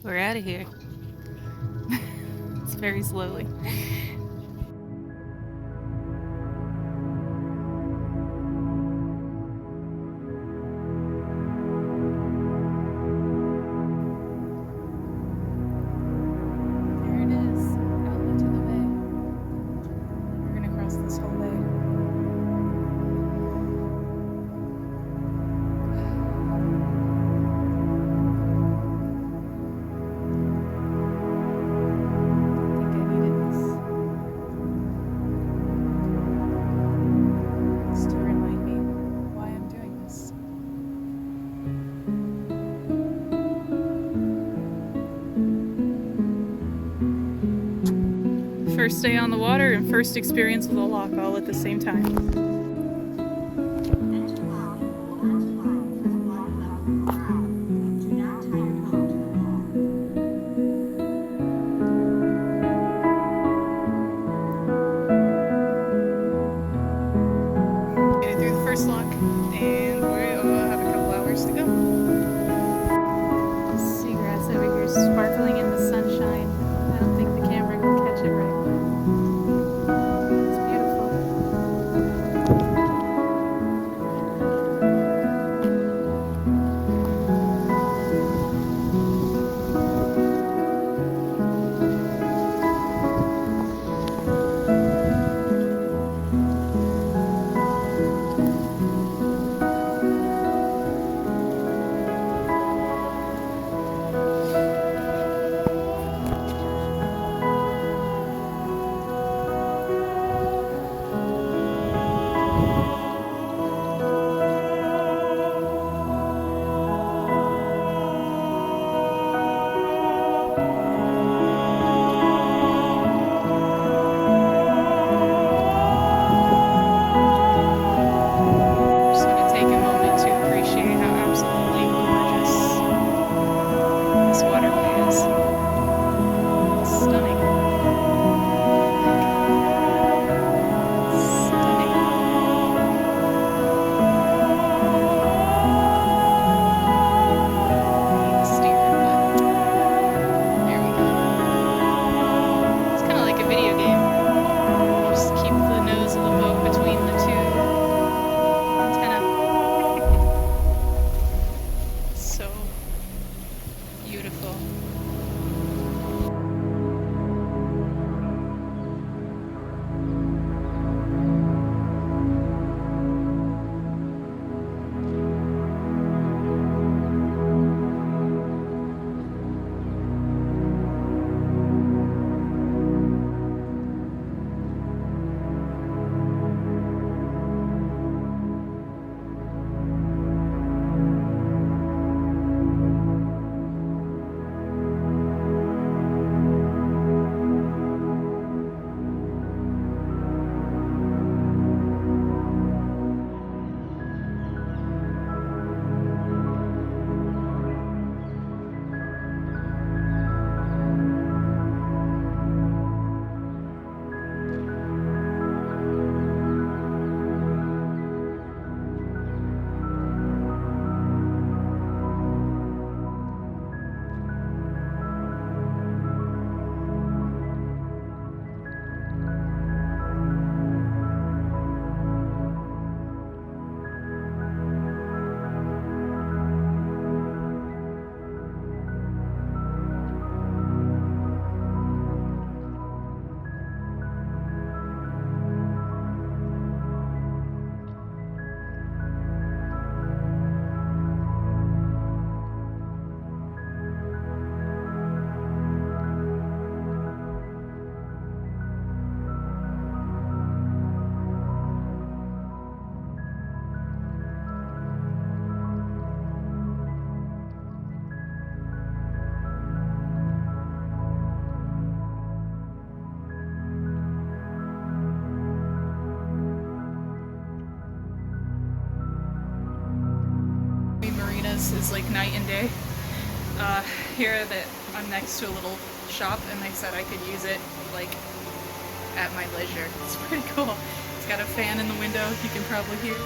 We're out of here. It's very slowly. There it is, out into the bay. We're gonna cross this whole bay. First day on the water and first experience with a lock all at the same time. Made it through the first lock and we'll have a couple hours to go. Seagrass over here sparkling in the sunshine. I don't think the camera can catch it right. Is like night and day. Here that I'm next to a little shop and they said I could use it like at my leisure. It's pretty cool. It's got a fan in the window, you can probably hear.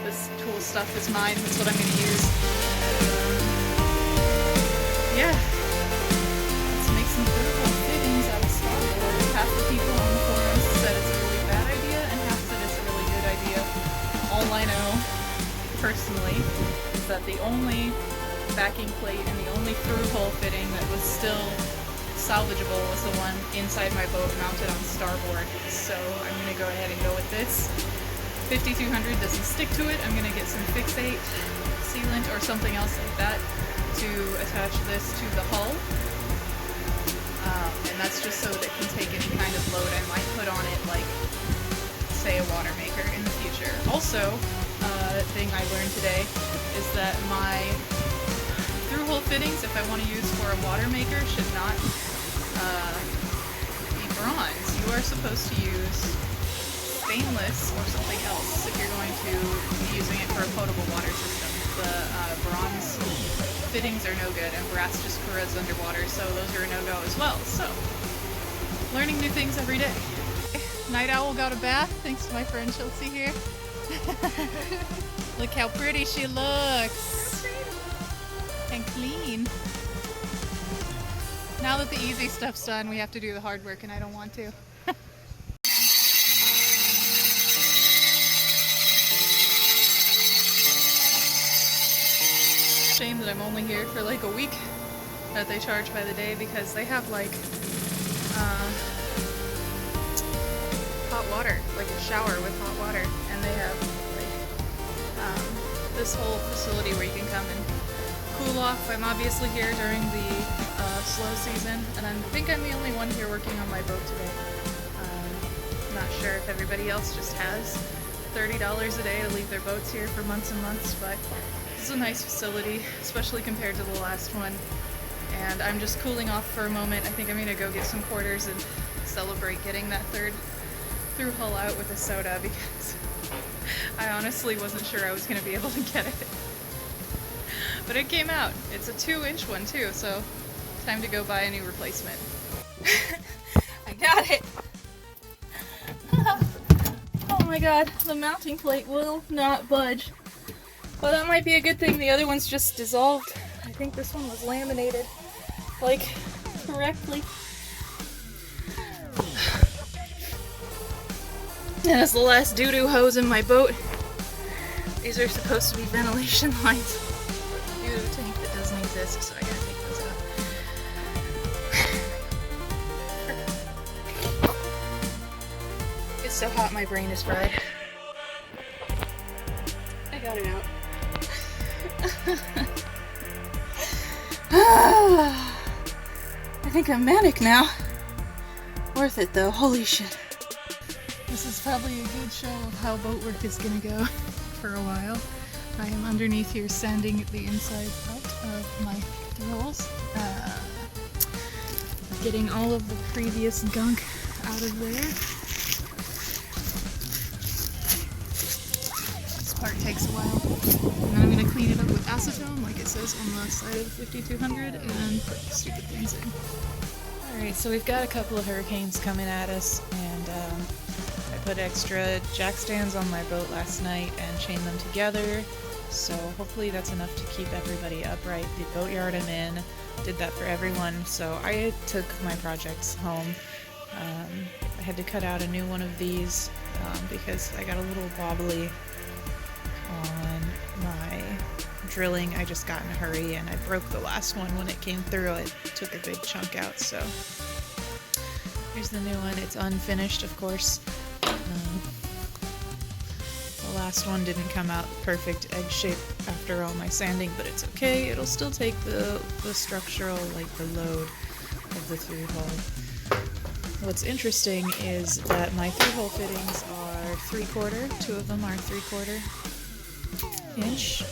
This tool stuff is mine, that's what I'm going to use. only backing plate and the only through hole fitting that was still salvageable was the one inside my boat mounted on starboard. So I'm going to go ahead and go with this. 5200 doesn't stick to it. I'm going to get some fixate, sealant, or something else like that to attach this to the hull. And that's just so that it can take any kind of load I might put on it, like, say, a water maker in the future. Also, a thing I learned today is that my through-hole fittings, if I want to use for a water maker, should not be bronze. You are supposed to use stainless or something else if you're going to be using it for a potable water system. The bronze fittings are no good, and brass just corrodes underwater, so those are a no-go as well. So, learning new things every day. Night Owl got a bath, thanks to my friend Chelsea here. Look how pretty she looks! And clean. Now that the easy stuff's done, we have to do the hard work, and I don't want to. Shame that I'm only here for like a week, that they charge by the day, because they have like hot water, like a shower with hot water, and they have like this whole facility where you can come and cool off. I'm obviously here during the slow season, and I think I'm the only one here working on my boat today. Not sure if everybody else just has $30 a day to leave their boats here for months and months, but this is a nice facility, especially compared to the last one. And I'm just cooling off for a moment. I think I'm gonna go get some quarters and celebrate getting that third through hull out with a soda, because I honestly wasn't sure I was gonna be able to get it. But it came out. It's a 2-inch one too, so time to go buy a new replacement. I got it! Oh my god, the mounting plate will not budge. Well, that might be a good thing. The other one's just dissolved. I think this one was laminated, like, correctly. And it's the last doo-doo hose in my boat. These are supposed to be ventilation lines. Doo-doo tank that doesn't exist, so I gotta take those out. It's so hot, my brain is fried. I got it out. I think I'm manic now. Worth it though, holy shit. This is probably a good show of how boat work is gonna go for a while. I am underneath here sanding the inside out of my rolls, getting all of the previous gunk out of there. This part takes a while. And then I'm going to clean it up with acetone, like it says on the side of the 5200, and put the stupid things in. Alright, so we've got a couple of hurricanes coming at us, and I put extra jack stands on my boat last night and chained them together, so hopefully that's enough to keep everybody upright. The boatyard I'm in did that for everyone, so I took my projects home. I had to cut out a new one of these because I got a little wobbly on my drilling. I just got in a hurry and I broke the last one when it came through. It took a big chunk out, so here's the new one. It's unfinished, of course. The last one didn't come out perfect egg shape after all my sanding, but it's okay. It'll still take the structural, like the load of the through hull. What's interesting is that my through hull fittings are 3/4. Two of them are 3/4 inch,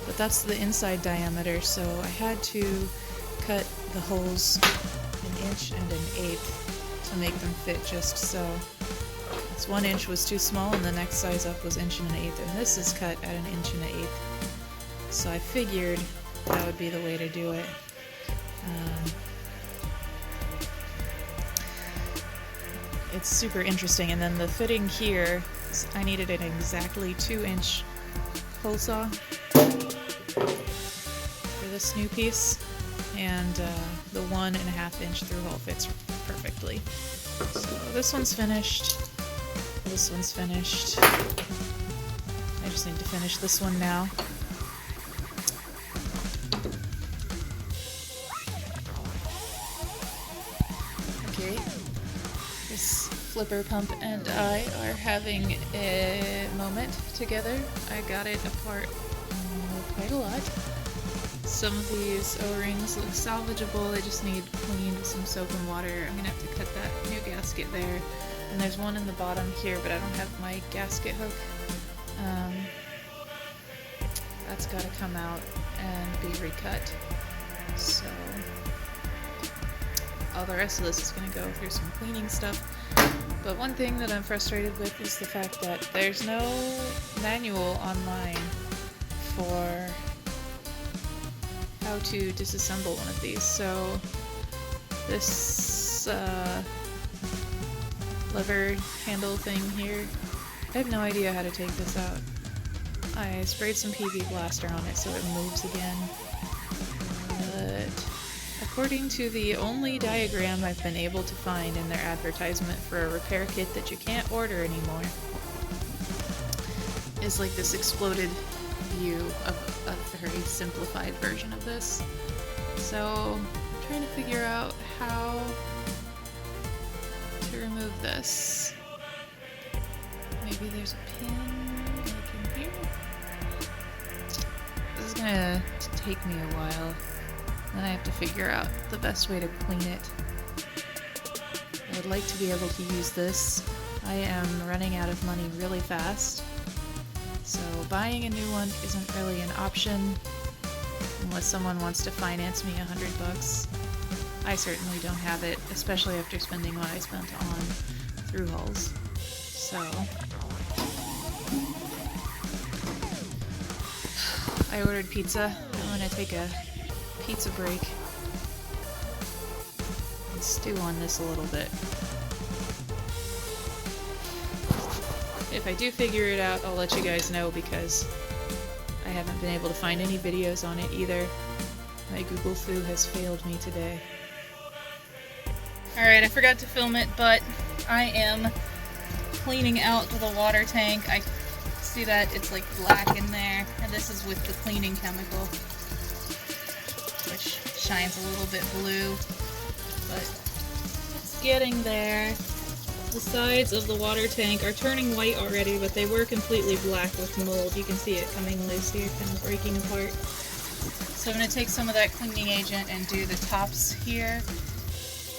but that's the inside diameter, so I had to cut the holes 1 inch and 1/8 to make them fit just so. This 1 inch was too small, and the next size up was 1 1/8 inch, and this is cut at 1 1/8 inch. So I figured that would be the way to do it. It's super interesting, and then the fitting here, I needed an exactly 2-inch hole saw for this new piece, and the 1.5 inch through hole fits perfectly. So this one's finished. This one's finished. I just need to finish this one now. day. This flipper pump and I are having a moment together. I got it apart quite a lot. Some of these O-rings look salvageable, they just need cleaned with some soap and water. I'm gonna have to cut that new gasket there. And there's one in the bottom here, but I don't have my gasket hook. That's gotta come out and be recut. So all the rest of this is gonna go through some cleaning stuff. But one thing that I'm frustrated with is the fact that there's no manual online for how to disassemble one of these. So this lever handle thing here, I have no idea how to take this out. I sprayed some PV Blaster on it so it moves again, but according to the only diagram I've been able to find in their advertisement for a repair kit that you can't order anymore, is like this exploded view of a very simplified version of this. So I'm trying to figure out how to remove this. Maybe there's a pin like in here? This is gonna take me a while. Then I have to figure out the best way to clean it. I would like to be able to use this. I am running out of money really fast, so buying a new one isn't really an option unless someone wants to finance me $100. I certainly don't have it, especially after spending what I spent on through hauls. So I ordered pizza. I'm gonna take a pizza break and stew on this a little bit. If I do figure it out, I'll let you guys know, because I haven't been able to find any videos on it either. My Google Foo has failed me today. Alright, I forgot to film it, but I am cleaning out the water tank. I see that it's like black in there, and this is with the cleaning chemical, which shines a little bit blue, but it's getting there. The sides of the water tank are turning white already, but they were completely black with mold. You can see it coming loose here, kind of breaking apart. So I'm going to take some of that cleaning agent and do the tops here.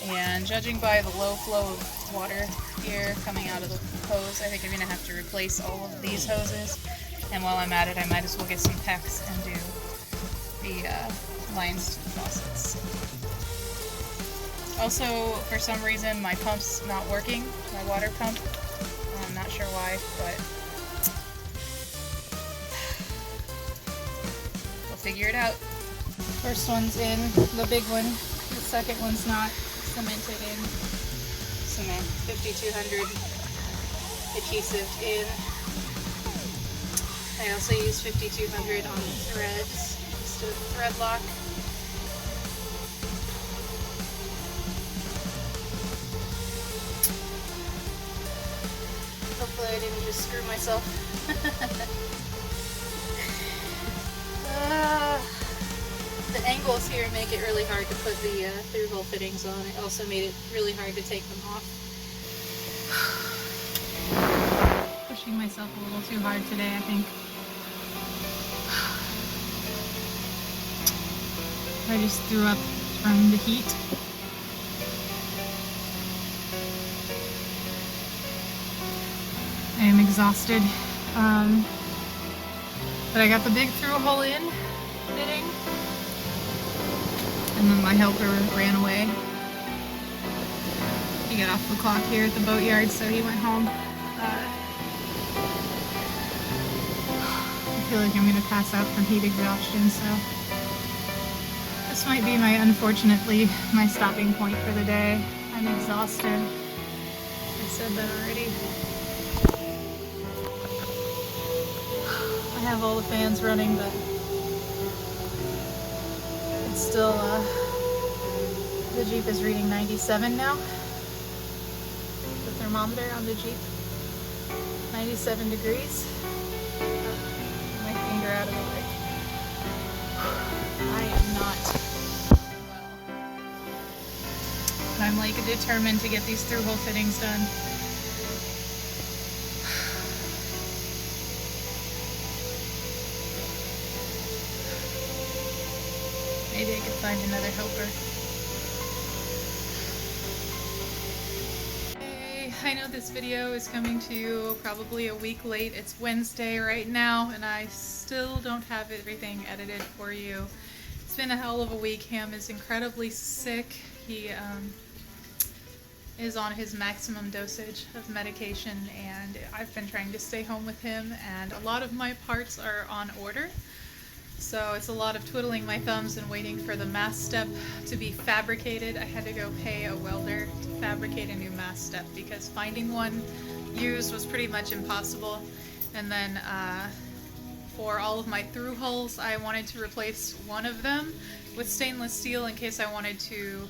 And judging by the low flow of water here coming out of the hose, I think I'm going to have to replace all of these hoses. And while I'm at it, I might as well get some PEX and do the lines to the faucets. Also, for some reason, my pump's not working, my water pump. I'm not sure why, but we'll figure it out. First one's in, the big one. The second one's not cemented in. Cement 5200 adhesive in. I also use 5200 on the threads instead of thread lock. Hopefully I didn't just screw myself. The angles here make it really hard to put the through-hole fittings on. It also made it really hard to take them off. Pushing myself a little too hard today, I think. I just threw up from the heat. I am exhausted, but I got the big through-hole in fitting, and then my helper ran away. He got off the clock here at the boatyard, so he went home. I feel like I'm going to pass out from heat exhaustion, so this might be unfortunately, my stopping point for the day. I'm exhausted. I said that already. I have all the fans running, but it's still, the Jeep is reading 97 now. The thermometer on the Jeep, 97 degrees. My finger out of the way. I am not well. But I'm like week determined to get these through-hole fittings done. Maybe I could find another helper. I know this video is coming to you probably a week late. It's Wednesday right now, and I still don't have everything edited for you. It's been a hell of a week. Ham is incredibly sick. He is on his maximum dosage of medication, and I've been trying to stay home with him, and a lot of my parts are on order. So it's a lot of twiddling my thumbs and waiting for the mast step to be fabricated. I had to go pay a welder to fabricate a new mast step because finding one used was pretty much impossible. And then for all of my through holes, I wanted to replace one of them with stainless steel in case I wanted to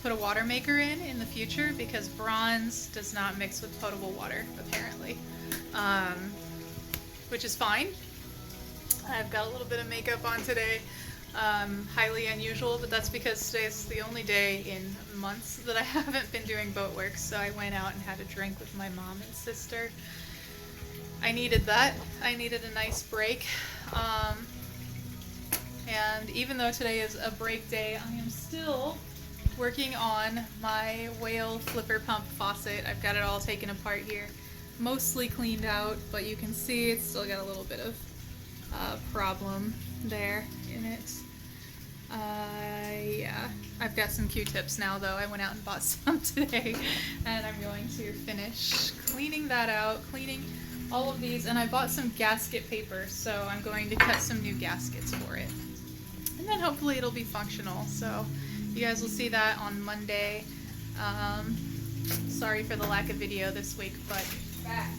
put a water maker in the future, because bronze does not mix with potable water, apparently. Which is fine. I've got a little bit of makeup on today, highly unusual, but that's because today's the only day in months that I haven't been doing boat work, so I went out and had a drink with my mom and sister. I needed that. I needed a nice break, and even though today is a break day, I am still working on my whale flipper pump faucet. I've got it all taken apart here, mostly cleaned out, but you can see it's still got a little bit of problem there in it. Yeah, I've got some Q-tips now though. I went out and bought some today, and I'm going to finish cleaning that out, cleaning all of these, and I bought some gasket paper, so I'm going to cut some new gaskets for it. And then hopefully it'll be functional, so you guys will see that on Monday. Sorry for the lack of video this week, but back.